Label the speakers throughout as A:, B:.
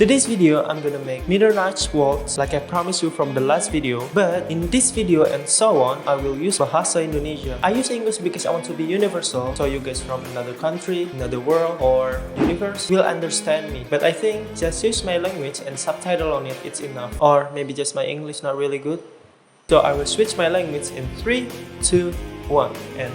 A: Today's video, I'm gonna make Mitternacht waltz like I promised you from the last video. But in this video and so on, I will use Bahasa Indonesia. I use English because I want to be universal, so you guys from another country, another world, or universe will understand me. But I think just use my language and subtitle on it, it's enough. Or maybe just my English not really good. So I will switch my language in 3, 2, 1, and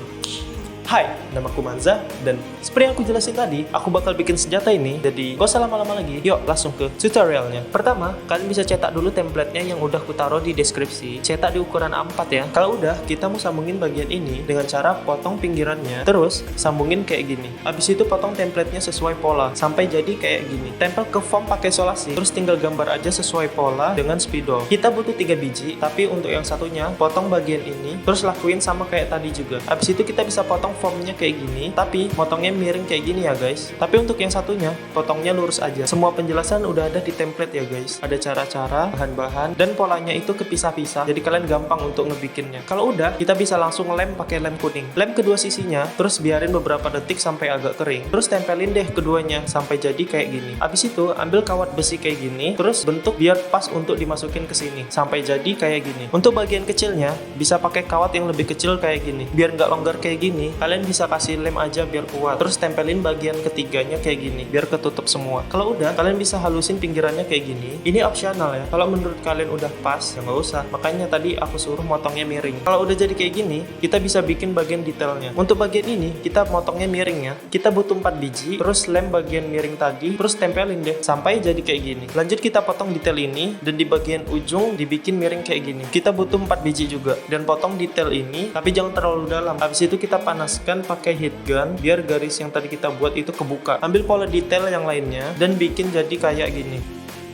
A: Hai, namaku Manza, dan seperti yang aku jelasin tadi, aku bakal bikin senjata ini, jadi gak usah lama-lama lagi, yuk langsung ke tutorialnya. Pertama, kalian bisa cetak dulu template-nya yang udah aku taruh di deskripsi, cetak di ukuran A4 ya. Kalau udah, kita mau sambungin bagian ini dengan cara potong pinggirannya, terus sambungin kayak gini. Habis itu potong template-nya sesuai pola, sampai jadi kayak gini. Tempel ke foam pakai solasi, terus tinggal gambar aja sesuai pola dengan spidol. Kita butuh 3 biji, tapi untuk yang satunya, potong bagian ini, terus lakuin sama kayak tadi juga. Habis itu kita bisa potong formnya kayak gini, tapi motongnya miring kayak gini ya guys. Tapi untuk yang satunya, potongnya lurus aja. Semua penjelasan udah ada di template ya guys. Ada cara-cara, bahan-bahan, dan polanya itu kepisah-pisah, jadi kalian gampang untuk ngebikinnya. Kalau udah, kita bisa langsung lem pakai lem kuning. Lem kedua sisinya, terus biarin beberapa detik sampai agak kering. Terus tempelin deh keduanya sampai jadi kayak gini. Habis itu, ambil kawat besi kayak gini, terus bentuk biar pas untuk dimasukin ke sini sampai jadi kayak gini. Untuk bagian kecilnya, bisa pakai kawat yang lebih kecil kayak gini. Biar nggak longgar kayak gini, kalian bisa kasih lem aja biar kuat. Terus tempelin bagian ketiganya kayak gini biar ketutup semua. Kalau udah, kalian bisa halusin pinggirannya kayak gini. Ini optional ya. Kalau menurut kalian udah pas, ya nggak usah. Makanya tadi aku suruh motongnya miring. Kalau udah jadi kayak gini, kita bisa bikin bagian detailnya. Untuk bagian ini, kita motongnya miring ya. Kita butuh 4 biji, terus lem bagian miring tadi, terus tempelin deh sampai jadi kayak gini. Lanjut kita potong detail ini, dan di bagian ujung dibikin miring kayak gini. Kita butuh 4 biji juga, dan potong detail ini, tapi jangan terlalu dalam. Habis itu kita panaskan pakai heat gun biar garis yang tadi kita buat itu kebuka. Ambil pola detail yang lainnya dan bikin jadi kayak gini.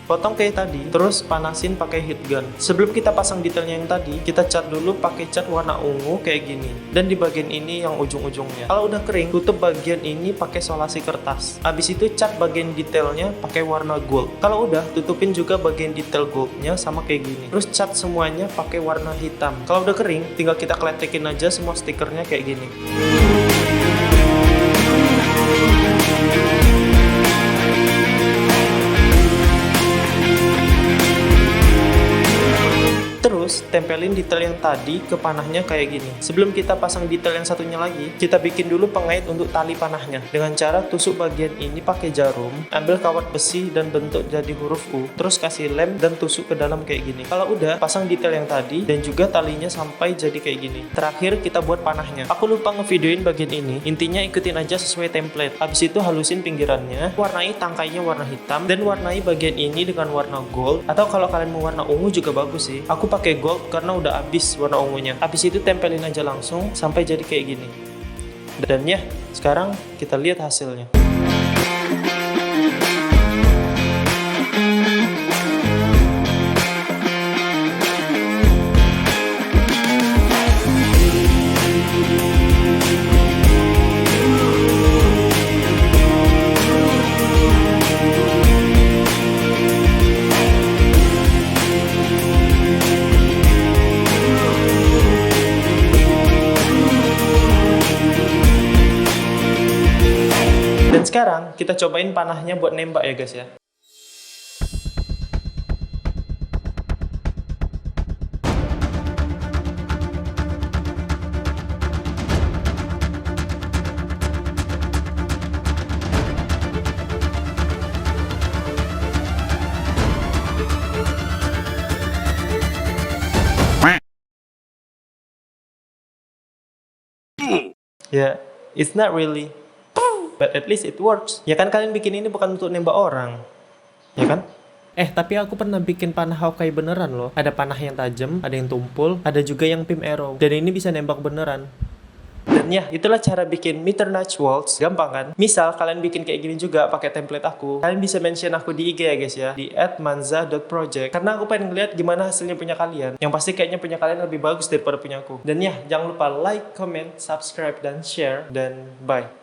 A: Potong kayak tadi, terus panasin pakai heat gun. Sebelum kita pasang detailnya yang tadi, kita cat dulu pakai cat warna ungu kayak gini. Dan di bagian ini yang ujung-ujungnya. Kalau udah kering, tutup bagian ini pakai solasi kertas. Habis itu cat bagian detailnya pakai warna gold. Kalau udah, tutupin juga bagian detail goldnya sama kayak gini. Terus cat semuanya pakai warna hitam. Kalau udah kering, tinggal kita kletekin aja semua stikernya kayak gini. Terus tempelin detail yang tadi ke panahnya kayak gini. Sebelum kita pasang detail yang satunya lagi, kita bikin dulu pengait untuk tali panahnya. Dengan cara tusuk bagian ini pakai jarum, ambil kawat besi dan bentuk jadi huruf U, terus kasih lem dan tusuk ke dalam kayak gini. Kalau udah, pasang detail yang tadi dan juga talinya sampai jadi kayak gini. Terakhir kita buat panahnya. Aku lupa ngevideoin bagian ini. Intinya ikutin aja sesuai template. Habis itu halusin pinggirannya, warnai tangkainya warna hitam, dan warnai bagian ini dengan warna gold. Atau kalau kalian mau warna ungu juga bagus sih. Aku pakai gold karena udah habis warna ungunya. Habis itu tempelin aja langsung sampai jadi kayak gini. Dan ya, sekarang kita lihat hasilnya. Dan sekarang kita cobain panahnya buat nembak ya guys ya. Ya, it's not really, but at least it works. Ya kan kalian bikin ini bukan untuk nembak orang, ya kan? Tapi aku pernah bikin panah Hawkeye beneran loh. Ada panah yang tajam, ada yang tumpul, ada juga yang pin arrow. Dan ini bisa nembak beneran. Dan ya, itulah cara bikin Mitternacht waltz. Gampang kan? Misal kalian bikin kayak gini juga pakai template aku, kalian bisa mention aku di IG ya guys ya, di @manza.project. Karena aku pengen ngeliat gimana hasilnya punya kalian. Yang pasti kayaknya punya kalian lebih bagus daripada punya aku. Dan ya, jangan lupa like, comment, subscribe, dan share. Dan bye.